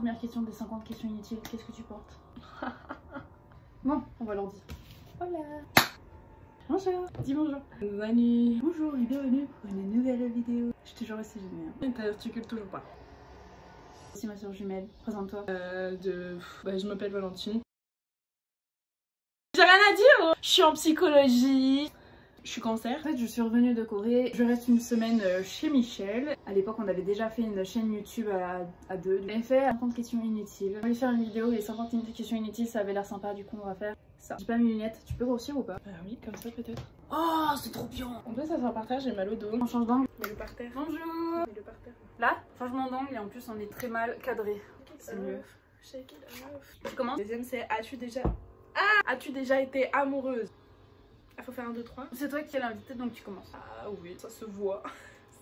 Première question des 50 questions inutiles, qu'est-ce que tu portes? Bon, on va leur dire. Hola. Bonjour. Dis bonjour. Salut. Bonjour et bienvenue pour une nouvelle vidéo. Je te jure, c'est génial. T'articules toujours pas. C'est ma soeur jumelle, présente-toi. Je m'appelle Valentine. J'ai rien à dire. Je suis en psychologie. Je suis cancer. En fait, je suis revenue de Corée, je reste une semaine chez Michel. À l'époque, on avait déjà fait une chaîne YouTube à deux. J'avais fait 50 questions inutiles. On voulait faire une vidéo, les 50 questions inutiles, ça avait l'air sympa, du coup on va faire ça. J'ai pas mes lunettes, tu peux grossir ou pas? Oui, comme ça peut-être. Oh, c'est trop bien. On peut s'asseoir par terre, j'ai mal au dos. On change d'angle. Mets-le par terre. Bonjour. Mets-le par terre. Là, changement d'angle et en plus on est très mal cadré. C'est mieux. Shake it off. Tu commences? Deuxième c'est as-tu déjà été amoureuse? Il faut faire 1, 2, 3. C'est toi qui es l'invité donc tu commences. Ah oui, ça se voit.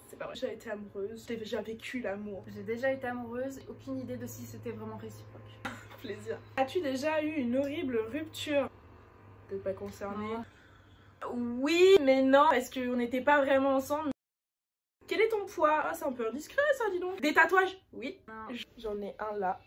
C'est pas vrai. J'ai été amoureuse, j'ai déjà vécu l'amour. J'ai déjà été amoureuse, aucune idée de si c'était vraiment réciproque. Plaisir. As-tu déjà eu une horrible rupture? T'es pas concernée? Oui, mais non, parce qu'on n'était pas vraiment ensemble. Quel est ton poids? Ah, c'est un peu indiscret ça, dis donc. Des tatouages? Oui. J'en ai un là.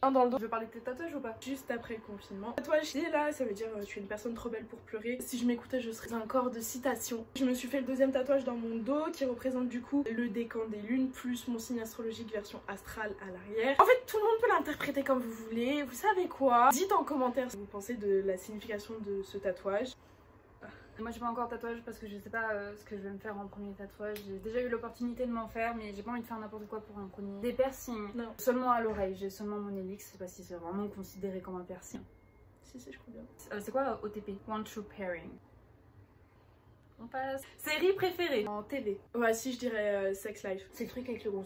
Un dans le dos. Tu veux parler de tes tatouages ou pas? Juste après le confinement. Tatouage, là, ça veut dire tu es une personne trop belle pour pleurer. Si je m'écoutais, je serais un corps de citation. Je me suis fait le deuxième tatouage dans mon dos qui représente du coup le décan des lunes plus mon signe astrologique version astrale à l'arrière. En fait, tout le monde peut l'interpréter comme vous voulez. Vous savez quoi? Dites en commentaire ce que vous pensez de la signification de ce tatouage. Moi j'ai pas encore tatouage parce que je sais pas ce que je vais me faire en premier tatouage. J'ai déjà eu l'opportunité de m'en faire mais j'ai pas envie de faire n'importe quoi pour un premier. Des piercings. Non. Seulement à l'oreille, j'ai seulement mon hélix, je sais pas si c'est vraiment considéré comme un piercing. Si, je crois bien. C'est quoi OTP? One True Pairing. On passe. Série préférée en TV. Ouais, si je dirais Sex Life. C'est le truc avec le gros.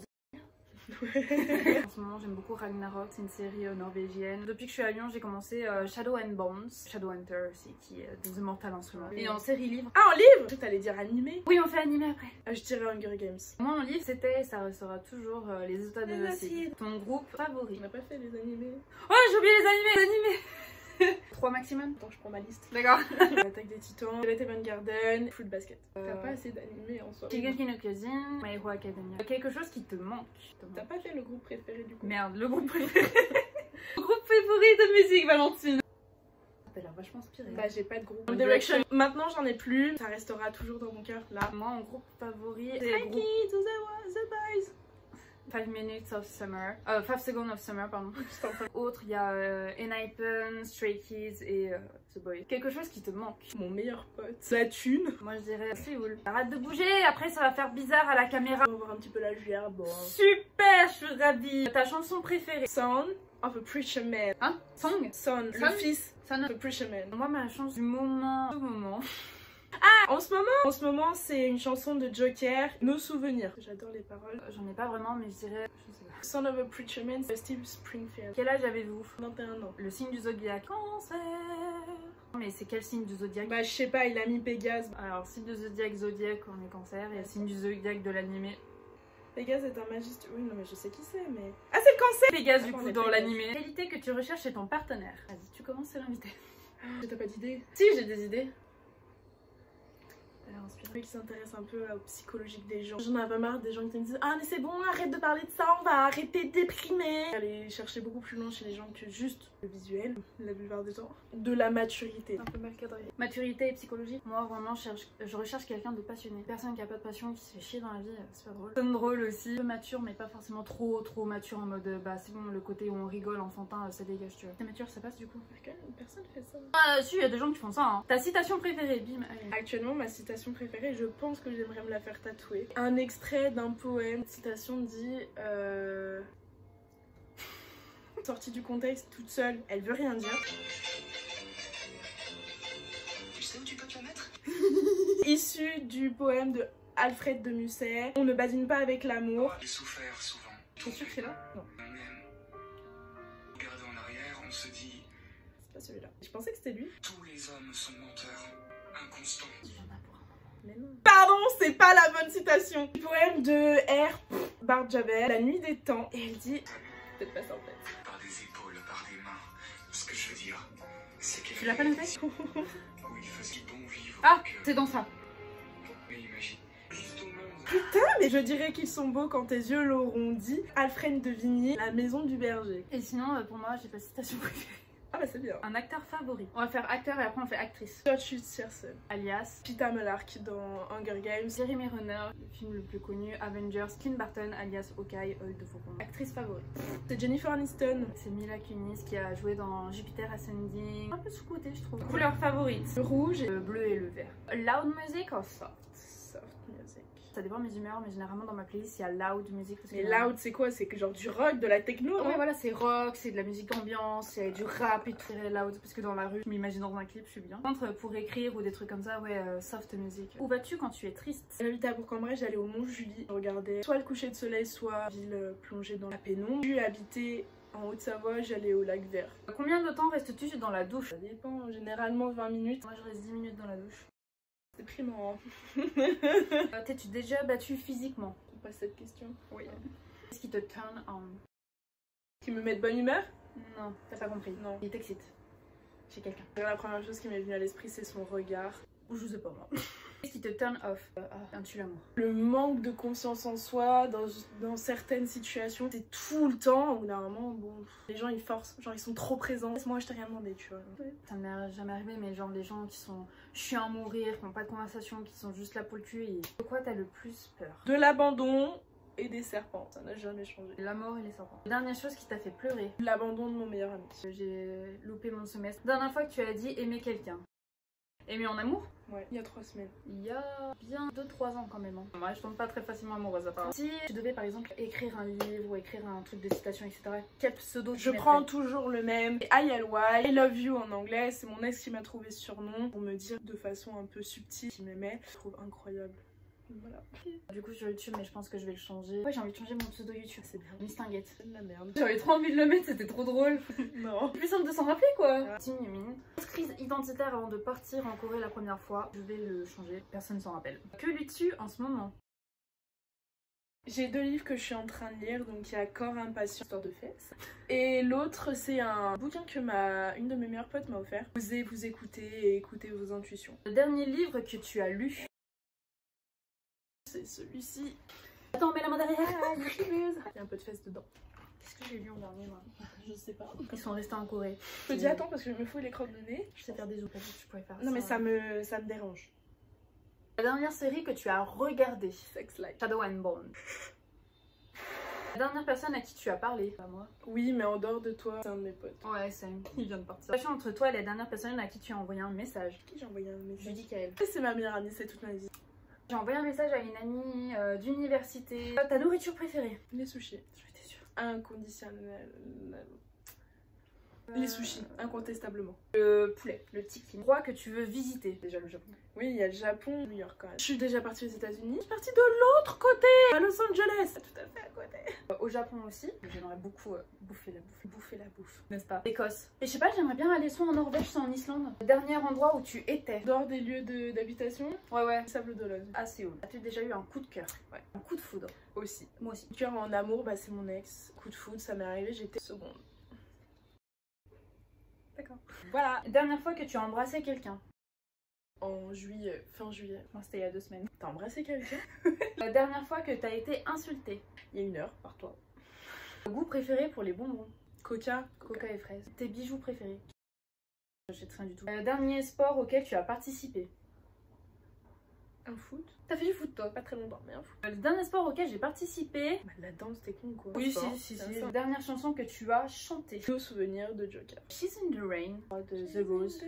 En ce moment j'aime beaucoup Ragnarok, c'est une série norvégienne. Depuis que je suis à Lyon j'ai commencé Shadow and Bones, Shadowhunter aussi qui est des Immortals en ce moment. Et en série livre. Ah, en livre? Je t'allais dire animé. Oui, on fait animé après. Je dirais Hunger Games. Moi en livre c'était, ça restera toujours les états des acides. Ton groupe favori? On n'a pas fait les animés. Ouais, j'ai oublié les animés. 3 maximum. Attends, je prends ma liste. D'accord. L'attaque des titans, Violet Evergarden, Fruit Basket. T'as pas assez d'animés en soi. Shingeki no Kyojin, My Hero Academia. Quelque chose qui te manque. T'as pas fait le groupe préféré du coup? Merde, le groupe préféré. Le groupe préféré de musique, Valentine. T'as l'air vachement inspirée. Bah j'ai pas de groupe. One Direction. Maintenant j'en ai plus. Ça restera toujours dans mon cœur là. Moi mon groupe favori c'est le groupe The Boys. 5 minutes of summer. 5 seconds of summer, pardon. Autre, il y a Enhypen, Stray Kids et The Boys. Quelque chose qui te manque. Mon meilleur pote. La thune. Moi je dirais Séoul. Arrête de bouger, après ça va faire bizarre à la caméra. On va voir un petit peu la lumière. Bon. Super, je suis ravie. Ta chanson préférée? Son of a Preacher Man. Hein? Song? Son, le fils Son of a Preacher Man. Moi ma chanson du moment. Ah, en ce moment c'est une chanson de Joker, Nos souvenirs. J'adore les paroles. J'en ai pas vraiment mais je dirais, je sais pas. Son of a Preacher Man, Steve Springfield. Quel âge avez-vous? 21 ans. Le signe du zodiaque. Cancer. Mais c'est quel signe du zodiaque? Bah je sais pas, il a mis Pégase. Alors signe du zodiaque, on est cancer. Et signe du zodiaque de l'animé. Pégase est un magiste. Oui, non, mais je sais qui c'est, mais. Ah, c'est le cancer! Pégase, du coup, dans l'animé. Qualité que tu recherches chez ton partenaire. Vas-y, tu commences, c'est l'invité. T'as pas d'idée? Si, j'ai des idées. Qui s'intéresse un peu au psychologique des gens. J'en ai pas marre des gens qui me disent ah mais c'est bon, arrête de parler de ça, on va arrêter de déprimer. Aller chercher beaucoup plus loin chez les gens que juste le visuel, la plupart du temps. De la maturité. Un peu mal cadré. Maturité et psychologie. Moi vraiment je recherche quelqu'un de passionné. Personne qui a pas de passion, qui se fait chier dans la vie, c'est pas drôle. C'est drôle aussi. Un peu mature mais pas forcément trop mature en mode bah c'est bon, le côté où on rigole enfantin ça dégage tu vois. T'es mature ça passe du coup? Personne fait ça. Ah si, il y a des gens qui font ça hein. Ta citation préférée, bim. Allez. Actuellement ma citation préférée, je pense que j'aimerais me la faire tatouer. Un extrait d'un poème. La citation dit sortie du contexte, toute seule, elle veut rien dire. Tu sais où tu peux te la mettre? Issu du poème de Alfred de Musset. On ne badine pas avec l'amour. J'ai souffert souvent. T'es sûr que c'est là? Non. On aime. Regarde en arrière, on se dit. C'est pas celui-là. Je pensais que c'était lui. Tous les hommes sont menteurs, inconstants. Mais non. Pardon, c'est pas la bonne citation. Le poème de R. Bardjavel, La nuit des temps. Et elle dit. Peut-être pas ça en fait. Par des épaules, par des mains. Ce que je veux dire, c'est qu'elle. Tu l'as pas noté? Oui, facile bon vivre. Ah, c'est dans ça. Mais imagine. Glisse ton monde Putain, mais je dirais qu'ils sont beaux quand tes yeux l'auront dit. Alfred de Vigny, La maison du berger. Et sinon, pour moi, j'ai pas citation préférée. Ah bah c'est bien. Un acteur favori. On va faire acteur et après on fait actrice. Gertrude Searson. Alias Peeta Mellark dans Hunger Games. Jeremy Renner, le film le plus connu, Avengers, Clint Barton alias Hawkeye, Hulk de Faucon. Actrice favorite. C'est Jennifer Aniston. C'est Mila Kunis qui a joué dans Jupiter Ascending. Un peu sous-côté je trouve. Couleur favorite. Le rouge et Le bleu et le vert. Loud music ou soft? soft music. Ça dépend de mes humeurs, mais généralement dans ma playlist il y a loud music. Parce que Mais loud c'est quoi? C'est que genre du rock, de la techno, ouais non? voilà, c'est rock, c'est de la musique ambiance, c'est du rap et tout. C'est loud parce que dans la rue, je m'imagine dans un clip, je suis bien. Par contre, pour écrire ou des trucs comme ça, ouais, soft music. Où vas-tu quand tu es triste? J'habitais à Bourg-en-Bresse, j'allais au Mont-Julie. Je regardais soit le coucher de soleil, soit ville plongée dans la pénombre. J'ai habité en Haute-Savoie, j'allais au lac Vert. Combien de temps restes-tu dans la douche? Ça dépend, généralement 20 minutes. Moi je reste 10 minutes dans la douche. C'est déprimant. Hein. T'es-tu déjà battu physiquement? On passe cette question. Oui. Qu'est-ce qui te turn on? Qui me met de bonne humeur? Non, t'as pas compris. Non. Il t'excite. Chez quelqu'un. La première chose qui m'est venue à l'esprit, c'est son regard. Je sais pas moi. Qu'est-ce qui te turn off? Un tue l'amour. Le manque de confiance en soi dans certaines situations, c'est tout le temps. Au bout d'un moment, bon, les gens ils forcent, genre ils sont trop présents. Moi je t'ai rien demandé, tu vois. Ça m'est jamais arrivé, mais genre les gens qui sont chiants à mourir, qui n'ont pas de conversation, qui sont juste là pour le tuer. De quoi t'as le plus peur? De l'abandon et des serpents, ça n'a jamais changé. La mort et les serpents. Dernière chose qui t'a fait pleurer? L'abandon de mon meilleur ami. J'ai loupé mon semestre. Dernière fois que tu as dit aimer quelqu'un? Aimer en amour? Ouais, il y a 3 semaines. Il y a bien 2-3 ans quand même. Hein. Moi je tombe pas très facilement amoureuse apparemment. Si tu devais par exemple écrire un livre ou écrire un truc de citation etc, quel pseudo tu Je mettrais? prends toujours le même. I love you en anglais. C'est mon ex qui m'a trouvé ce surnom pour me dire de façon un peu subtile qu'il m'aimait. Je trouve incroyable. Voilà. Du coup sur YouTube, mais je pense que je vais le changer. Ouais, j'ai envie de changer mon pseudo YouTube. C'est bien. Mistinguette. C'est de la merde. J'avais trop envie de le mettre, c'était trop drôle. Non. Plus simple de s'en rappeler quoi. Tim Yumin. Crise identitaire avant de partir en Corée la première fois. Je vais le changer, personne s'en rappelle. Que lis-tu en ce moment? J'ai 2 livres que je suis en train de lire, donc il y a Corps impatient, histoire de fesses. Et l'autre, c'est un bouquin que une de mes meilleures potes m'a offert. Osez vous écouter et écouter vos intuitions. Le dernier livre que tu as lu? C'est celui-ci. Attends, mets la main derrière. Il y a un peu de fesses dedans. Qu'est-ce que j'ai lu en dernier moi? Je sais pas. Ils sont restés en Corée. Je te dis attends parce que je me fous les crottes de nez. Je sais faire des oubliettes, je pourrais faire Non mais ça me dérange. La dernière série que tu as regardée? Sex Life. Shadow and Bone. La dernière personne à qui tu as parlé? Pas moi. Oui mais en dehors de toi, c'est un de mes potes. Ouais, c'est il vient de partir. Sachant entre toi et la dernière personne à qui tu as envoyé un message. Qui j'ai envoyé un message? Judy Kael. C'est ma meilleure amie, c'est toute ma vie. J'ai envoyé un message à une amie d'université. Ta nourriture préférée? Les sushis. J'étais sûre. Inconditionnel. Les sushis, incontestablement. Le poulet, le tiki. Endroit que tu veux visiter? Déjà le Japon. Oui, il y a le Japon, New York quand même. Je suis déjà partie aux États-Unis. Je suis partie de l'autre côté, à Los Angeles. Tout à fait à côté. Au Japon aussi. J'aimerais beaucoup bouffer la bouffe. N'est-ce pas? Écosse. Et je sais pas, j'aimerais bien aller soit en Norvège, soit en Islande. Le dernier endroit où tu étais? Dehors des lieux d'habitation, Ouais. Sable d'Olonne. À Séoul. As-tu déjà eu un coup de cœur? Ouais. Un coup de foudre? Aussi. Moi aussi. Cœur en amour, bah c'est mon ex. Coup de foudre, ça m'est arrivé, j'étais seconde. D'accord. Voilà. Dernière fois que tu as embrassé quelqu'un? En juillet, fin juillet. Moi c'était il y a 2 semaines. T'as embrassé quelqu'un? La dernière fois que t'as été insultée? Il y a 1 heure, par toi. Le goût préféré pour les bonbons? Coca. Coca et fraises. Tes bijoux préférés? J'achète rien du tout. Le dernier sport auquel tu as participé? Un foot. T'as fait du foot toi? Pas très longtemps, mais un foot. Le dernier sport auquel j'ai participé? Bah, la danse, t'es con quoi. Oui, Sport, si. c'est ça. La dernière chanson que tu as chantée? Nos souvenirs de Joker. She's in the Rain de The Rose.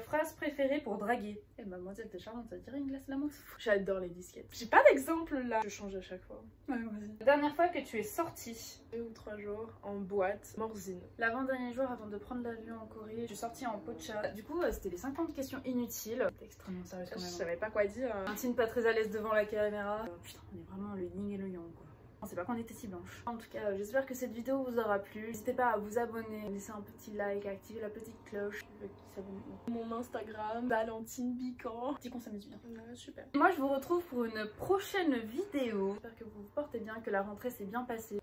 Phrase préférée pour draguer? Eh mademoiselle t'es charmante, ça te dirait une glace à la mousse? J'adore les disquettes. J'ai pas d'exemple là. Je change à chaque fois. Ouais, vas-y. La dernière fois que tu es sortie? 2 ou 3 jours en boîte, Morzine. L'avant-dernier jour avant de prendre l'avion en Corée, je suis sortie en pocha. Du coup, c'était les 50 questions inutiles. C'était extrêmement sérieux quand Je même. savais pas quoi dire. Martine pas très à l'aise devant la caméra. Putain, on est vraiment le yin et le yang quoi. On sait pas qu'on était si blanche. En tout cas, j'espère que cette vidéo vous aura plu. N'hésitez pas à vous abonner, laisser un petit like, à activer la petite cloche. Qui s'abonne. Mon Instagram, Valentine Bican. Dis qu'on s'amuse bien. Ouais, super. Moi, je vous retrouve pour une prochaine vidéo. J'espère que vous vous portez bien, que la rentrée s'est bien passée.